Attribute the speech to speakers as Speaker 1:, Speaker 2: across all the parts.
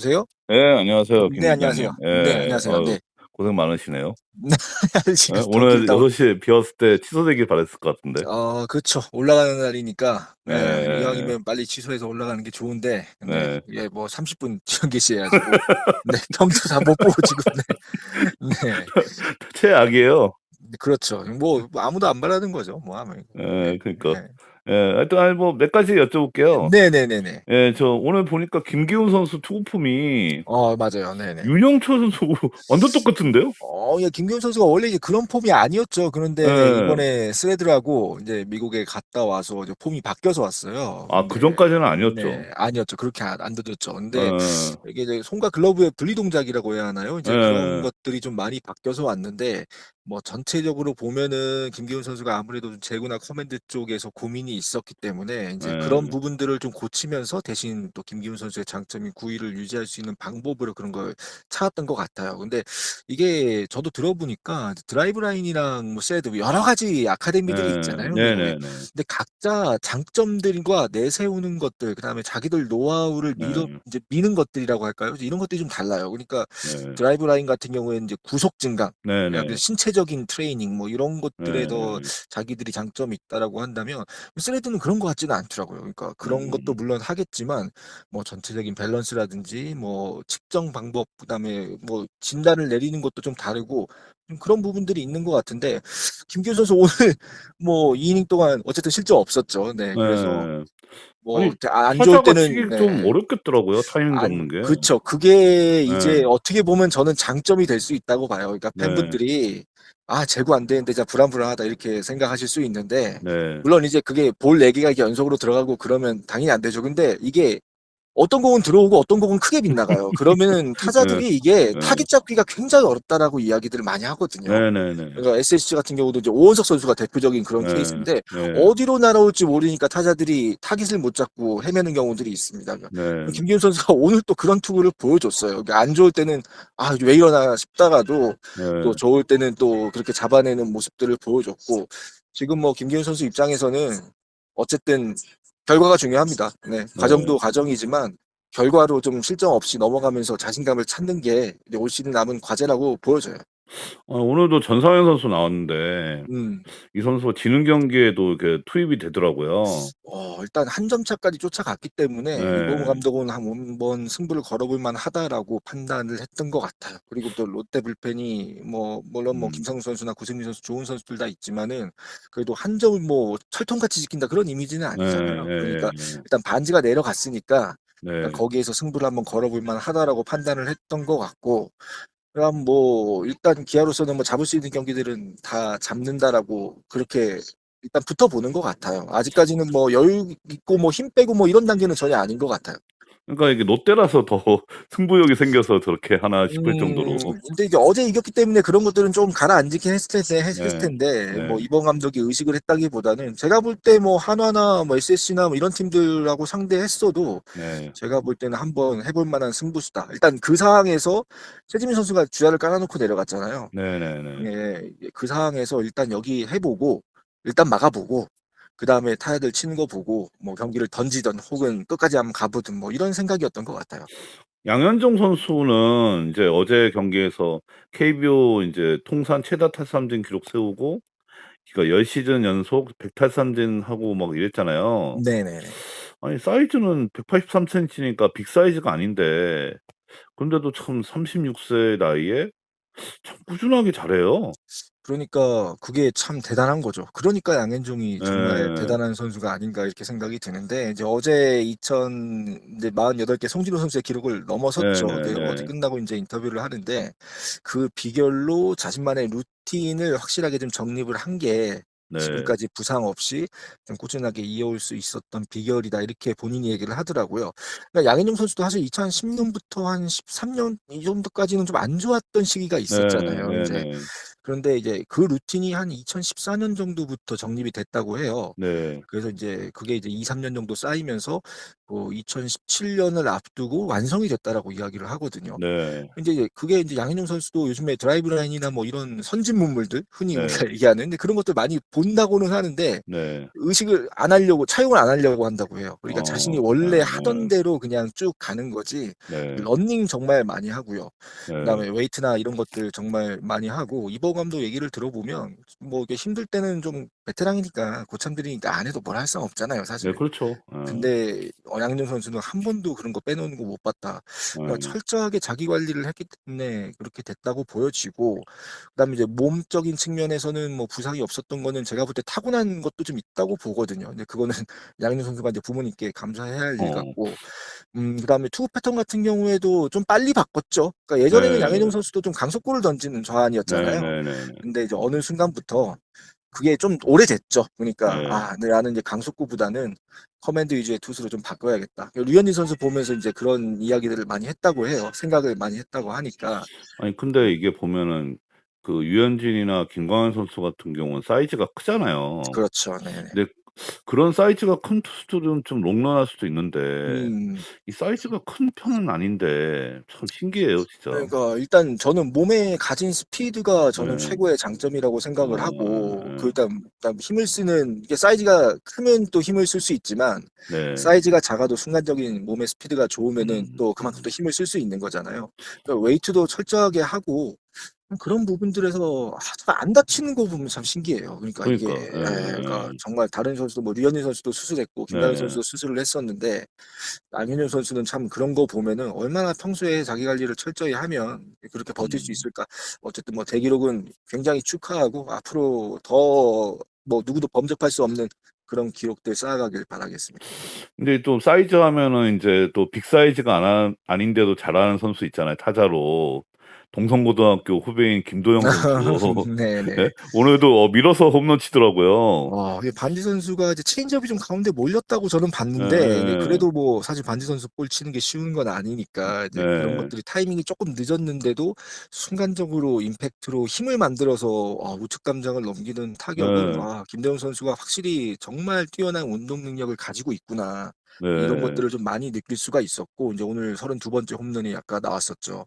Speaker 1: 여보세요?
Speaker 2: 네, 안녕하세요, 김
Speaker 1: 네, 안녕하세요.
Speaker 2: 기자님.
Speaker 1: 네,
Speaker 2: 예.
Speaker 1: 안녕하세요. 네.
Speaker 2: 고생 많으시네요. 예?
Speaker 1: 지금 덕일
Speaker 2: 오늘
Speaker 1: 다운
Speaker 2: 6시에 비 왔을 때 취소되길 바랐을 것 같은데.
Speaker 1: 그쵸. 올라가는 날이니까
Speaker 2: 예.
Speaker 1: 이왕이면 빨리 취소해서 올라가는 게 좋은데
Speaker 2: 네.
Speaker 1: 이게 뭐 30분 지연 게시해 가지고 경기도 다 못 보고 지금 네.
Speaker 2: 최악이에요.
Speaker 1: 그렇죠. 뭐 아무도 안 바라는 거죠. 뭐 하면. 네.
Speaker 2: 그러니까.
Speaker 1: 네.
Speaker 2: 하여튼 뭐 몇 가지 여쭤볼게요.
Speaker 1: 네네네네.
Speaker 2: 저 오늘 보니까 김기훈 선수 투구폼이
Speaker 1: 맞아요. 네네.
Speaker 2: 윤영철 선수 완전 똑같은데요?
Speaker 1: 예, 김기훈 선수가 원래 이제 그런 폼이 아니었죠. 그런데
Speaker 2: 예.
Speaker 1: 이번에 스웨드라고 이제 미국에 갔다 와서 이제 폼이 바뀌어서 왔어요.
Speaker 2: 아,
Speaker 1: 근데
Speaker 2: 그전까지는 아니었죠.
Speaker 1: 네, 아니었죠. 그렇게 안 던졌죠. 근데
Speaker 2: 예.
Speaker 1: 이게 이제 손과 글러브의 분리 동작이라고 해야 하나요? 이제 그런
Speaker 2: 예.
Speaker 1: 것들이 좀 많이 바뀌어서 왔는데 뭐 전체적으로 보면은 김기훈 선수가 아무래도 제구나 커맨드 쪽에서 고민이 있었기 때문에 이제 그런
Speaker 2: 예.
Speaker 1: 부분들을 좀 고치면서 대신 또 김기훈 선수의 장점인 구위를 유지할 수 있는 방법으로 그런 걸 찾았던 것 같아요. 근데 이게 저도 들어보니까 드라이브 라인이랑 뭐 셋 여러 가지 아카데미들이 있잖아요, 미국에.
Speaker 2: 네네네.
Speaker 1: 근데 각자 장점들과 내세우는 것들, 그다음에 자기들 노하우를 밀어
Speaker 2: 네.
Speaker 1: 이제 미는 것들이라고 할까요? 이런 것들이 좀 달라요. 그러니까
Speaker 2: 네.
Speaker 1: 드라이브 라인 같은 경우에는 이제 구속 증강, 약간
Speaker 2: 네네.
Speaker 1: 신체적인 트레이닝 뭐 이런 것들에 더
Speaker 2: 네.
Speaker 1: 자기들이 장점이 있다라고 한다면 스레드는 그런 것 같지는 않더라고요. 그러니까 그런 것도
Speaker 2: 음.
Speaker 1: 물론 하겠지만 뭐 전체적인 밸런스라든지 뭐 측정 방법 그다음에 뭐 진단을 내리는 것도 좀 다르고 좀 그런 부분들이 있는 것 같은데 김기훈 선수 오늘 뭐 2이닝 동안 어쨌든 실점 없었죠. 네. 그래서
Speaker 2: 예.
Speaker 1: 뭐
Speaker 2: 아니,
Speaker 1: 안 좋을
Speaker 2: 타자가
Speaker 1: 때는
Speaker 2: 치기 좀 어렵겠더라고요, 타이밍 잡는 게.
Speaker 1: 그쵸. 그게 이제
Speaker 2: 예.
Speaker 1: 어떻게 보면 저는 장점이 될 수 있다고 봐요. 그러니까
Speaker 2: 네.
Speaker 1: 팬분들이 '아 제구 안 되는데 진짜 불안불안하다.' 이렇게 생각하실 수 있는데
Speaker 2: 네.
Speaker 1: 물론 이제 그게 볼 4 개가 이렇게 연속으로 들어가고 그러면 당연히 안 되죠. 근데 이게 어떤 공은 들어오고 어떤 공은 크게 빗나가요. 그러면은
Speaker 2: 예.
Speaker 1: 타자들이 이게
Speaker 2: 예.
Speaker 1: 타깃 잡기가 굉장히 어렵다라고 이야기들을 많이 하거든요.
Speaker 2: 네네네.
Speaker 1: 그러니까 SSG 같은 경우도 이제 오원석 선수가 대표적인 그런
Speaker 2: 네.
Speaker 1: 케이스인데
Speaker 2: 네.
Speaker 1: 어디로 날아올지 모르니까 타자들이 타깃을 못 잡고 헤매는 경우들이 있습니다. 그러니까
Speaker 2: 네.
Speaker 1: 김기훈 선수가 오늘 또 그런 투구를 보여줬어요. 그러니까 안 좋을 때는 '아 왜 이러나.' 싶다가도 또
Speaker 2: 네.
Speaker 1: 좋을 때는 또 그렇게 잡아내는 모습들을 보여줬고 지금 뭐 김기훈 선수 입장에서는 어쨌든 결과가 중요합니다. 네.
Speaker 2: 네.
Speaker 1: 과정도 과정이지만 결과로 좀 실점 없이 넘어가면서 자신감을 찾는 게 이제 올 시즌 남은 과제라고 보여져요.
Speaker 2: 오늘도 전상현 선수 나왔는데
Speaker 1: 음.
Speaker 2: 이 선수가 지는 경기에도 이렇게 투입이 되더라고요.
Speaker 1: 일단 한 점 차까지 쫓아갔기 때문에 이범호
Speaker 2: 네.
Speaker 1: 감독은 한번 승부를 걸어볼 만하다라고 판단을 했던 것 같아요. 그리고 또 롯데 불펜이 뭐 물론 뭐
Speaker 2: 음.
Speaker 1: 김상수 선수나 구승민 선수 좋은 선수들 다 있지만은 그래도 한 점을 뭐 철통같이 지킨다 그런 이미지는
Speaker 2: 네.
Speaker 1: 아니잖아요. 그러니까
Speaker 2: 예예예.
Speaker 1: 일단 반지가 내려갔으니까 일단
Speaker 2: 네.
Speaker 1: 거기에서 승부를 한번 걸어볼 만하다라고 판단을 했던 것 같고 그럼 뭐 일단 기아로서는 뭐 잡을 수 있는 경기들은 다 잡는다라고 그렇게 일단 붙어보는 것 같아요. 아직까지는 뭐 여유 있고 뭐 힘 빼고 뭐 이런 단계는 전혀 아닌 것 같아요.
Speaker 2: 그러니까 이게 롯데라서 더 승부욕이 생겨서 저렇게 하나 싶을 정도로.
Speaker 1: 근데 이제 어제 이겼기 때문에 그런 것들은 좀 가라앉긴 했을
Speaker 2: 네.
Speaker 1: 텐데 뭐
Speaker 2: 네.
Speaker 1: 이번 감독이 의식을 했다기보다는 제가 볼 때 뭐 한화나 뭐 SSG나 뭐 이런 팀들하고 상대했어도
Speaker 2: 네.
Speaker 1: 제가 볼 때는 한번 해볼 만한 승부수다. 일단 그 상황에서 최지민 선수가 주자를 깔아놓고 내려갔잖아요.
Speaker 2: 네네네.
Speaker 1: 예. 그 상황에서 일단 여기 해 보고 일단 막아 보고 그다음에 타자들 치는 거 보고 뭐 경기를 던지든 혹은 끝까지 한번 가 보든 뭐 이런 생각이었던 것 같아요.
Speaker 2: 양현종 선수는 이제 어제 경기에서 KBO 인제 통산 최다 탈삼진 기록 세우고 그러니까 10시즌 연속 100탈삼진하고 막 이랬잖아요.
Speaker 1: 네네네.
Speaker 2: 아니, 사이즈는 183 센티니까 빅 사이즈가 아닌데 그런데도 참 36세 나이에 참 꾸준하게 잘해요.
Speaker 1: 그러니까 그게 참 대단한 거죠. 그러니까 양현종이 정말
Speaker 2: 예.
Speaker 1: 대단한 선수가 아닌가 이렇게 생각이 드는데 이제 어제 48개 송진호 선수의 기록을 넘어섰죠. 근데 어제
Speaker 2: 네네네.
Speaker 1: 끝나고 인제 인터뷰를 하는데 그 비결로 자신만의 루틴을 확실하게 좀 정립을 한 게
Speaker 2: 네.
Speaker 1: 지금까지 부상 없이 좀 꾸준하게 이어올 수 있었던 비결이다 이렇게 본인이 얘기를 하더라고요. 그러니까 양현종 선수도 사실 2010 년부터 한 13년 이 정도까지는 좀 안 좋았던 시기가
Speaker 2: 네.
Speaker 1: 있었잖아요. 인제
Speaker 2: 네네.
Speaker 1: 그런데 이제 그 루틴이 한 2014년 정도부터 정립이 됐다고 해요.
Speaker 2: 네.
Speaker 1: 그래서 이제 그게 이제 2-3년 정도 쌓이면서 2017년을 앞두고 완성이 됐다라고 이야기를 하거든요.
Speaker 2: 네.
Speaker 1: 근데 이제 그게 이제 양현종 선수도 요즘에 드라이브 라인이나 뭐 이런 선진 문물들 흔히
Speaker 2: 네.
Speaker 1: 우리가 얘기하는 근데 그런 것들 많이 본다고는 하는데
Speaker 2: 네.
Speaker 1: 의식을 안 하려고 차용을 안 하려고 한다고 해요. 그러니까 자신이 원래 하던
Speaker 2: 네.
Speaker 1: 대로 그냥 쭉 가는 거지.
Speaker 2: 네.
Speaker 1: 러닝 정말 많이 하고요.
Speaker 2: 네.
Speaker 1: 그다음에 웨이트나 이런 것들 정말 많이 하고 이버 감독 얘기를 들어보면 뭐 이게 힘들 때는 좀 베테랑이니까 고참들이니까 안 해도 뭘 할 수 없잖아요,
Speaker 2: 네,
Speaker 1: 사실.
Speaker 2: 그렇죠.
Speaker 1: 근데 양현종 선수는 한 번도 그런 거 빼놓는 거 못 봤다. 그러니까
Speaker 2: 네.
Speaker 1: 철저하게 자기 관리를 했기 때문에 그렇게 됐다고 보여지고, 그다음에 이제 몸적인 측면에서는 뭐 부상이 없었던 거는 제가 볼 때 타고난 것도 좀 있다고 보거든요. 근데 그거는 양현종 선수가 이제 부모님께 감사해야 할 일
Speaker 2: 어.
Speaker 1: 같고, 그다음에 투구 패턴 같은 경우에도 좀 빨리 바꿨죠. 그러니까 예전에는 양현종
Speaker 2: 네.
Speaker 1: 선수도 좀 강속구를 던지는 좌완이었잖아요.
Speaker 2: 네네네네.
Speaker 1: 근데 이제 어느 순간부터 그게 좀 오래됐죠. 그러니까
Speaker 2: 네.
Speaker 1: 나는 이제 강속구보다는 커맨드 위주의 투수로 좀 바꿔야겠다. 류현진 선수 보면서 이제 그런 이야기들을 많이 했다고 해요. 생각을 많이 했다고 하니까.
Speaker 2: 아니 근데 이게 보면은 그 유현진이나 김광현 선수 같은 경우는 사이즈가 크잖아요.
Speaker 1: 그렇죠. 네네.
Speaker 2: 근데 그런 사이즈가 큰 투수들은 좀 롱런할 수도 있는데
Speaker 1: 음.
Speaker 2: 이 사이즈가 큰 편은 아닌데 참 신기해요 진짜.
Speaker 1: 그러니까 일단 저는 몸에 가진 스피드가 저는
Speaker 2: 네.
Speaker 1: 최고의 장점이라고 생각을 하고,
Speaker 2: 예.
Speaker 1: 일단 힘을 쓰는 이게 사이즈가 크면 또 힘을 쓸 수 있지만
Speaker 2: 네.
Speaker 1: 사이즈가 작아도 순간적인 몸의 스피드가 좋으면은
Speaker 2: 음.
Speaker 1: 또 그만큼 또 힘을 쓸 수 있는 거잖아요. 그러니까 웨이트도 철저하게 하고 그런 부분들에서 안 다치는 거 보면 참 신기해요. 그러니까 이게
Speaker 2: 그러니까.
Speaker 1: 그러니까
Speaker 2: 예.
Speaker 1: 정말 다른 선수도 뭐 류현진 선수도 수술했고 김다현
Speaker 2: 네.
Speaker 1: 선수도 수술을 했었는데 양현종 선수는 참 그런 거 보면은 얼마나 평소에 자기 관리를 철저히 하면 그렇게 버틸 수
Speaker 2: 음.
Speaker 1: 있을까. 어쨌든 뭐 대기록은 굉장히 축하하고 앞으로 더 뭐 누구도 범접할 수 없는 그런 기록들 쌓아가길 바라겠습니다.
Speaker 2: 근데 또 사이즈 하면은 인제 또 빅 사이즈가 아닌데도 잘하는 선수 있잖아요, 타자로. 동성고등학교 후배인 김도영 선수. 예?
Speaker 1: 네네.
Speaker 2: 오늘도 밀어서 홈런 치더라고요.
Speaker 1: 이게 반지 선수가 이제 체인지업이 좀 가운데 몰렸다고 저는 봤는데, 근데
Speaker 2: 예예.
Speaker 1: 그래도 뭐 사실 반지 선수 볼 치는 게 쉬운 건 아니니까 이제 그런
Speaker 2: 네.
Speaker 1: 것들이 타이밍이 조금 늦었는데도 순간적으로 임팩트로 힘을 만들어서 우측 담장을 넘기는 타격은
Speaker 2: 네.
Speaker 1: 김대웅 선수가 확실히 정말 뛰어난 운동 능력을 가지고 있구나. 이런
Speaker 2: 네.
Speaker 1: 것들을 좀 많이 느낄 수가 있었고 이제 오늘 32번째 홈런이 아까 나왔었죠.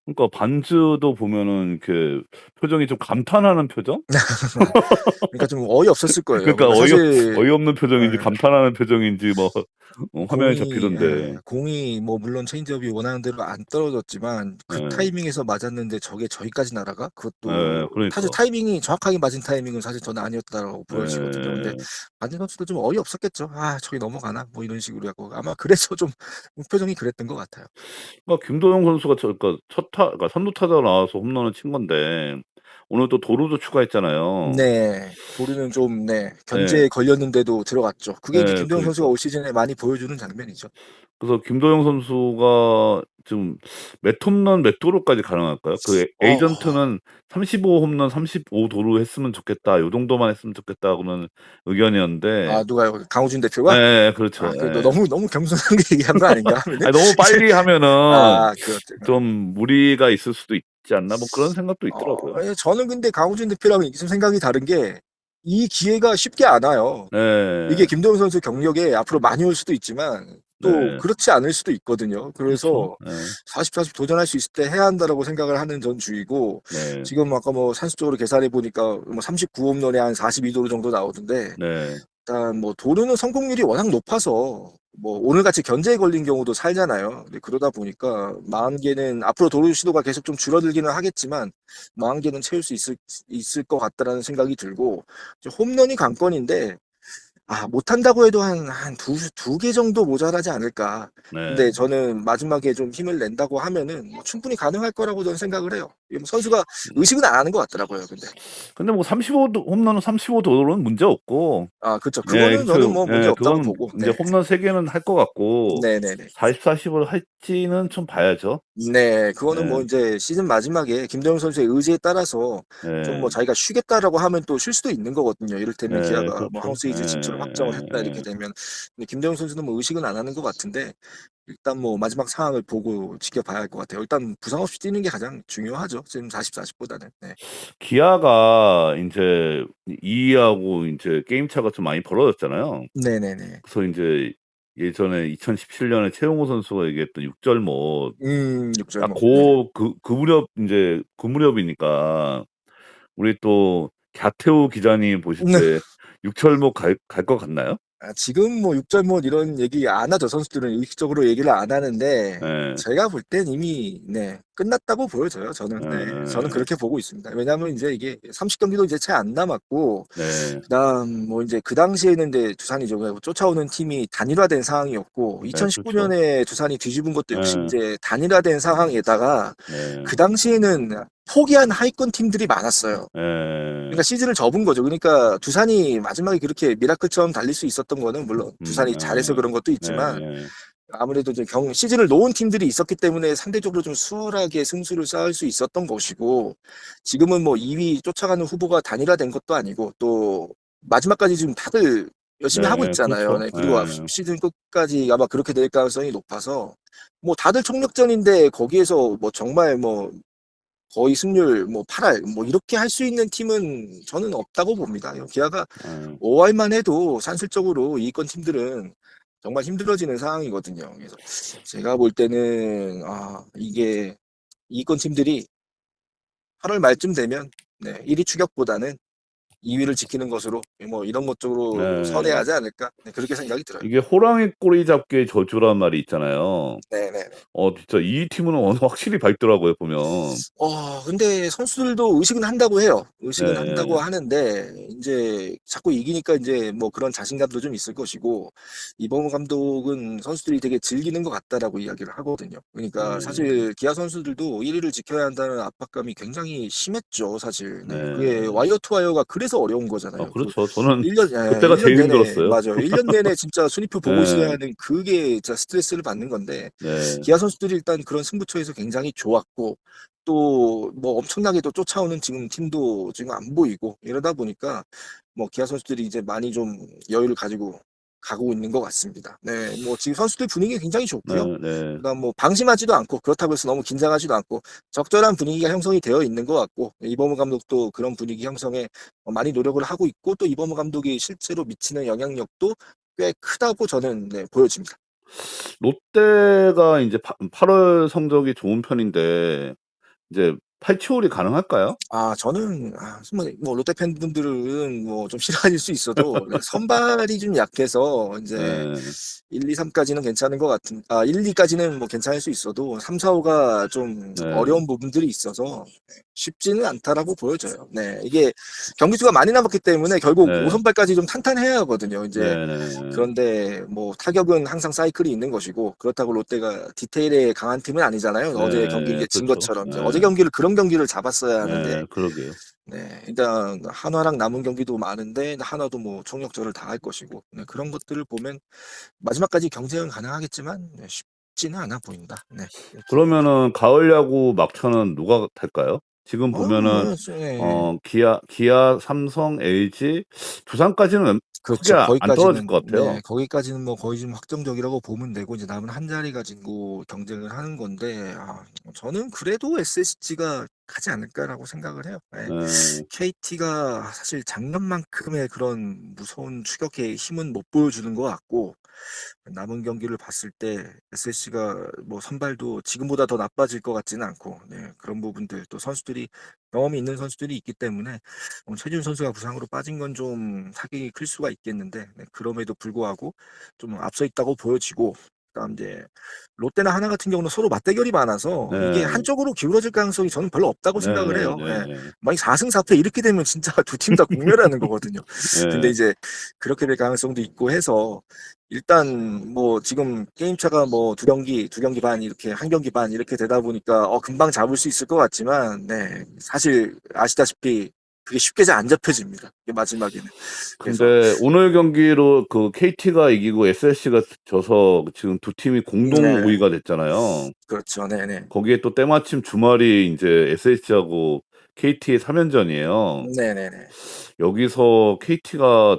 Speaker 2: 그러니까 반즈도 보면은 이렇게 표정이 좀 감탄하는 표정?
Speaker 1: 그러니까 좀 어이없었을 거예요.
Speaker 2: 그러니까
Speaker 1: 그러니까 사실
Speaker 2: 어이없는 표정인지
Speaker 1: 예.
Speaker 2: 감탄하는 표정인지 뭐 화면에 잡히던데.
Speaker 1: 공이 뭐 물론 체인지업이 원하는 대로 안 떨어졌지만 그
Speaker 2: 예.
Speaker 1: 타이밍에서 맞았는데 저게 저기까지 날아가?
Speaker 2: 예,
Speaker 1: 그것도 사실
Speaker 2: 그러니까.
Speaker 1: 타이밍이 정확하게 맞은 타이밍은 사실 저는 아니었다라고 보여지거든요. 근데
Speaker 2: 예.
Speaker 1: 반지 선수도 좀 어이없었겠죠. '아 저기 넘어가나?' 뭐 이런 식으로 하고 아마 그래서 좀 표정이 그랬던 것 같아요.
Speaker 2: 그러니까 김도영 선수가 그러니까 그러니까 선두 타자로 나와서 홈런을 친 건데 오늘 또 도루도 추가했잖아요.
Speaker 1: 네. 도루는 좀
Speaker 2: 예.
Speaker 1: 견제에 걸렸는데도 들어갔죠. 그게 이제
Speaker 2: 예,
Speaker 1: 김도영 선수가
Speaker 2: 그러니까.
Speaker 1: 올 시즌에 많이 보여주는 장면이죠.
Speaker 2: 그래서 김도영 선수가 좀 몇 홈런 몇 도루까지 가능할까요? 그
Speaker 1: 어
Speaker 2: 에이전트는 35 홈런 35 도루 했으면 좋겠다. 요 정도만 했으면 좋겠다고는 의견이었는데
Speaker 1: 누가요? 강호준 대표가?
Speaker 2: 예예, 그렇죠.
Speaker 1: 그
Speaker 2: 예.
Speaker 1: 너무 겸손하게 얘기한 거 아닌가 하면은
Speaker 2: 아니 너무
Speaker 1: 이제
Speaker 2: 빨리 하면은
Speaker 1: 그렇죠.
Speaker 2: 좀 무리가 있을 수도 있지 않나 뭐 그런 생각도 있더라고요.
Speaker 1: 저는 근데 강호준 대표랑 좀 생각이 다른 게 이 기회가 쉽게 안 와요. 이게
Speaker 2: 네.
Speaker 1: 김도영 선수 경력에 앞으로 많이 올 수도 있지만 또
Speaker 2: 네.
Speaker 1: 그렇지 않을 수도 있거든요.
Speaker 2: 그렇죠.
Speaker 1: 그래서
Speaker 2: 예.
Speaker 1: 40 도전할 수 있을 때 해야 한다라고 생각을 하는 전 주의고
Speaker 2: 네.
Speaker 1: 지금 아까 뭐 산수적으로 계산해 보니까 뭐 39 홈런에 한 42 도루 정도 나오던데
Speaker 2: 네.
Speaker 1: 일단 뭐 도루는 성공률이 워낙 높아서 뭐 오늘같이 견제에 걸린 경우도 살잖아요. 근데 그러다 보니까 40개는 앞으로 도루 시도가 계속 좀 줄어들기는 하겠지만 40개는 채울 수 있을 것 같다라는 생각이 들고 이제 홈런이 관건인데 못한다고 해도 한 두 개 정도 모자라지 않을까. 근데
Speaker 2: 네.
Speaker 1: 저는 마지막에 좀 힘을 낸다고 하면은 뭐 충분히 가능할 거라고 저는 생각을 해요. 이게 뭐 선수가
Speaker 2: 음.
Speaker 1: 의식은 안 하는 것 같더라고요. 근데
Speaker 2: 근데 뭐 35 홈런은 35 도루는 문제 없고
Speaker 1: 그쵸.
Speaker 2: 예,
Speaker 1: 그거는 저는
Speaker 2: 그쵸.
Speaker 1: 뭐 문제
Speaker 2: 예,
Speaker 1: 없다고
Speaker 2: 그건
Speaker 1: 보고.
Speaker 2: 인제 홈런 3 개는 할 것 같고
Speaker 1: 네네네.
Speaker 2: 40-40을 할지는 좀 봐야죠.
Speaker 1: 네. 그거는 뭐
Speaker 2: 예.
Speaker 1: 인제 시즌 마지막에 김도영 선수의 의지에 따라서 좀 뭐
Speaker 2: 예.
Speaker 1: 자기가 쉬겠다라고 하면 또 쉴 수도 있는 거거든요. 이를테면
Speaker 2: 예,
Speaker 1: 기아가 뭐
Speaker 2: 그렇죠.
Speaker 1: 하우스
Speaker 2: 예
Speaker 1: 이제 진출을 확정을 했다 이렇게
Speaker 2: 예예.
Speaker 1: 되면. 근데 김도영 선수는 뭐 의식은 안 하는 것 같은데 일단 뭐 마지막 상황을 보고 지켜봐야 할 것 같아요. 일단 부상 없이 뛰는 게 가장 중요하죠. 지금 40, 40보다는. 네.
Speaker 2: 기아가 인제 2 위하고 인제 게임 차가 좀 많이 벌어졌잖아요.
Speaker 1: 네네네.
Speaker 2: 그래서 인제 예전에 2017년에 최용호 선수가 얘기했던 육절못 딱
Speaker 1: 육절목. 네.
Speaker 2: 그 무렵 인제 그 무렵이니까 우리 또 갸태우 기자님 보실 때 육절못 갈 것 같나요?
Speaker 1: 지금 뭐 육절못 이런 얘기 안 하죠. 선수들은 의식적으로 얘기를 안 하는데
Speaker 2: 예.
Speaker 1: 제가 볼 땐 이미 네 끝났다고 보여져요. 저는. 네. 저는
Speaker 2: 예예예.
Speaker 1: 그렇게 보고 있습니다. 왜냐하면 이제 이게 30경기도 이제 채 안 남았고
Speaker 2: 네.
Speaker 1: 그다음 뭐 이제 그 당시에는 이제 두산이 쫓아오는 팀이 단일화된 상황이었고
Speaker 2: 네, 그렇죠.
Speaker 1: 2019년에 두산이 뒤집은 것도 역시
Speaker 2: 예.
Speaker 1: 이제 단일화된 상황에다가
Speaker 2: 네.
Speaker 1: 그 당시에는 포기한 하위권 팀들이 많았어요.
Speaker 2: 예.
Speaker 1: 그러니까 시즌을 접은 거죠. 그러니까 두산이 마지막에 그렇게 미라클처럼 달릴 수 있었던 거는 물론 두산이 잘해서 그런 것도 있지만
Speaker 2: 예예.
Speaker 1: 아무래도 이제 시즌을 놓은 팀들이 있었기 때문에 상대적으로 좀 수월하게 승수를 쌓을 수 있었던 것이고 지금은 뭐 2위 쫓아가는 후보가 단일화된 것도 아니고 또 마지막까지 지금 다들 열심히 하고
Speaker 2: 네,
Speaker 1: 있잖아요.
Speaker 2: 그렇죠.
Speaker 1: 네, 그리고
Speaker 2: 예.
Speaker 1: 시즌 끝까지 아마 그렇게 될 가능성이 높아서 뭐 다들 총력전인데 거기에서 뭐 정말 뭐 거의 승률 뭐 8할 뭐 이렇게 할 수 있는 팀은 저는 없다고 봅니다. 기아가
Speaker 2: 예.
Speaker 1: 5할만 해도 산술적으로 이권 팀들은 정말 힘들어지는 상황이거든요. 그래서 제가 볼 때는 이게 이권 팀들이 8월 말쯤 되면 네, 1위 추격보다는 2위를 지키는 것으로 뭐 이런 것 쪽으로
Speaker 2: 예.
Speaker 1: 선회하지 않을까 네, 그렇게 생각이 들어요.
Speaker 2: 이게 호랑이 꼬리 잡기의 저주란 말이 있잖아요.
Speaker 1: 네네네.
Speaker 2: 진짜 이 팀은 오늘 확실히 밝더라고요, 보면.
Speaker 1: 근데 선수들도 의식은 한다고 해요. 의식은 한다고
Speaker 2: 네.
Speaker 1: 하는데 인제 자꾸 이기니까 인제 뭐 그런 자신감도 좀 있을 것이고 이범호 감독은 선수들이 되게 즐기는 것 같다라고 이야기를 하거든요. 그러니까
Speaker 2: 네.
Speaker 1: 사실 기아 선수들도 1 위를 지켜야 한다는 압박감이 굉장히 심했죠, 사실. 네. 그게
Speaker 2: 네.
Speaker 1: 와이어 투 와이어가 그래서 어려운 거잖아요.
Speaker 2: 그렇죠. 저는
Speaker 1: 1
Speaker 2: 그때가
Speaker 1: 년
Speaker 2: 제일
Speaker 1: 내내
Speaker 2: 힘들었어요.
Speaker 1: 맞아요. 1년 내내 진짜 순위표 보고 있어야
Speaker 2: 예.
Speaker 1: 하는 그게 진짜 스트레스를 받는 건데
Speaker 2: 네.
Speaker 1: 기아 선수들이 일단 그런 승부처에서 굉장히 좋았고 또 뭐 엄청나게 또 쫓아오는 지금 팀도 지금 안 보이고 이러다 보니까 뭐 기아 선수들이 이제 많이 좀 여유를 가지고 가고 있는 것 같습니다. 네. 뭐 지금 선수들 분위기 굉장히 좋고요.
Speaker 2: 네 네.
Speaker 1: 그다음 뭐 방심하지도 않고 그렇다고 해서 너무 긴장하지도 않고 적절한 분위기가 형성이 되어 있는 것 같고 이범호 감독도 그런 분위기 형성에 많이 노력을 하고 있고 또 이범호 감독이 실제로 미치는 영향력도 꽤 크다고 저는 네 보여집니다.
Speaker 2: 롯데가 인제 8월 성적이 좋은 편인데 이제 탈취홀이 가능할까요?
Speaker 1: 저는 정말 뭐 롯데 팬분들은 뭐 좀 싫어하실 수 있어도 선발이 좀 약해서 인제
Speaker 2: 예.
Speaker 1: 1, 2, 3 까지는 괜찮은 것 같은 1, 2 까지는 뭐 괜찮을 수 있어도 3, 4, 5가 좀
Speaker 2: 네.
Speaker 1: 어려운 부분들이 있어서 쉽지는 않다라고 보여져요. 네. 이게 경기 수가 많이 남았기 때문에 결국 5
Speaker 2: 네.
Speaker 1: 선발까지 좀 탄탄해야 하거든요. 인제
Speaker 2: 네네.
Speaker 1: 그런데 뭐 타격은 항상 사이클이 있는 것이고 그렇다고 롯데가 디테일에 강한 팀은 아니잖아요. 어제 경기
Speaker 2: 네.
Speaker 1: 이제 진
Speaker 2: 그렇죠.
Speaker 1: 것처럼 이제 어제
Speaker 2: 예.
Speaker 1: 경기를 그런 경기를 잡았어야 하는데
Speaker 2: 그러게요.
Speaker 1: 네 일단 한화랑 남은 경기도 많은데 한화도 뭐 총력전을 다 할 것이고 네 그런 것들을 보면 마지막까지 경쟁은 가능하겠지만 네 쉽지는 않아 보인다. 네 이렇게 봅니다.
Speaker 2: 그러면은 가을 야구 막차는 누가 탈까요? 지금 보면은
Speaker 1: 뭐 예.
Speaker 2: 기아, 삼성, LG, 두산까지는 크게
Speaker 1: 그렇죠.
Speaker 2: 안 떨어질
Speaker 1: 거기까지는
Speaker 2: 것 같아요.
Speaker 1: 네 거기까지는 뭐 거의 좀 확정적이라고 보면 되고 이제 남은 한 자리 가지고 경쟁을 하는 건데 저는 그래도 SSG가 가지 않을까라고 생각을 해요. 예.
Speaker 2: 예.
Speaker 1: KT가 사실 작년만큼의 그런 무서운 추격의 힘은 못 보여주는 것 같고 남은 경기를 봤을 때 SSG가 뭐 선발도 지금보다 더 나빠질 것 같지는 않고 네 그런 부분들 또 선수들이 경험이 있는 선수들이 있기 때문에 최지훈 선수가 부상으로 빠진 건 좀 타격이 클 수가 있겠는데 네 그럼에도 불구하고 좀 앞서 있다고 보여지고 그다음 이제 롯데나 하나 같은 경우는 서로 맞대결이 많아서 이게
Speaker 2: 네.
Speaker 1: 한쪽으로 기울어질 가능성이 저는 별로 없다고 생각을 해요. 예.
Speaker 2: 네네네네.
Speaker 1: 만약 4승 4패 이렇게 되면 진짜 두 팀 다 공멸하는 거거든요. 근데
Speaker 2: 예.
Speaker 1: 이제 그렇게 될 가능성도 있고 해서 일단 뭐 지금 게임 차가 뭐 두 경기 반 이렇게 한 경기 반 이렇게 되다 보니까 금방 잡을 수 있을 것 같지만 네 사실 아시다시피 그게 쉽게 잘 안 잡혀집니다. 이게 마지막에는. 그래서
Speaker 2: 근데 오늘 경기로 그 KT가 이기고 SSG가 져서 지금 두 팀이 공동 5
Speaker 1: 네.
Speaker 2: 위가 됐잖아요.
Speaker 1: 그렇죠. 네네.
Speaker 2: 거기에 또 때마침 주말이 인제 SSG하고 KT의 3 연전이에요.
Speaker 1: 네네네.
Speaker 2: 여기서 KT가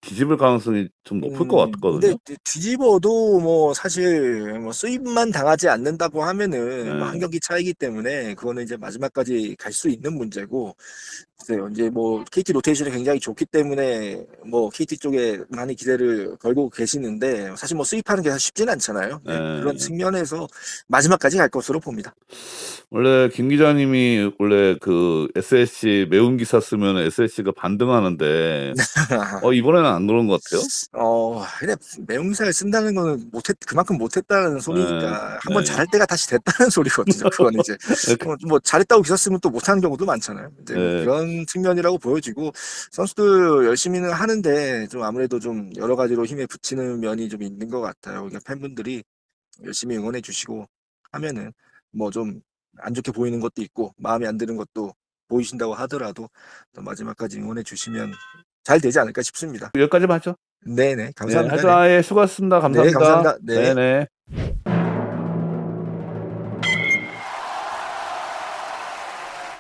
Speaker 2: 뒤집을 가능성이 좀 높을 것
Speaker 1: 근데
Speaker 2: 같거든요.
Speaker 1: 뒤집어도 뭐 사실 뭐 수입만 당하지 않는다고 하면은 뭐 한
Speaker 2: 네.
Speaker 1: 경기 차이기 때문에 그거는 이제 마지막까지 갈 수 있는 문제고, 글쎄요. 이제 뭐 KT 로테이션이 굉장히 좋기 때문에 뭐 KT 쪽에 많이 기대를 걸고 계시는데, 사실 뭐 수입하는 게 쉽진 않잖아요. 네, 그런
Speaker 2: 예.
Speaker 1: 측면에서 마지막까지 갈 것으로 봅니다.
Speaker 2: 원래 김 기자님이 원래 그 SSC 매운 기사 쓰면 SSC가 반등하는데 이번에는 안 그런 것 같아요?
Speaker 1: 근데 매운기사를 쓴다는 거는 그만큼 못했다는
Speaker 2: 예.
Speaker 1: 소리니까, 한번
Speaker 2: 네.
Speaker 1: 잘할 때가 다시 됐다는 소리거든요. 그건 이제 뭐 잘했다고 기사 쓰면 또 못하는 경우도 많잖아요. 이제 뭐
Speaker 2: 예.
Speaker 1: 그런 측면이라고 보여지고, 선수들 열심히는 하는데 좀 아무래도 좀 여러 가지로 힘에 부치는 면이 좀 있는 것 같아요. 그러니까 팬분들이 열심히 응원해 주시고 하면은 뭐 좀 안 좋게 보이는 것도 있고 마음에 안 드는 것도 보이신다고 하더라도 또 마지막까지 응원해 주시면 잘 되지 않을까 싶습니다.
Speaker 2: 여기까지만 하죠.
Speaker 1: 네네.
Speaker 2: 네.
Speaker 1: 감사합니다.
Speaker 2: 하여튼
Speaker 1: 네.
Speaker 2: 예 수고하셨습니다.
Speaker 1: 네,
Speaker 2: 감사합니다.
Speaker 1: 감사합니다. 네.
Speaker 2: 네네.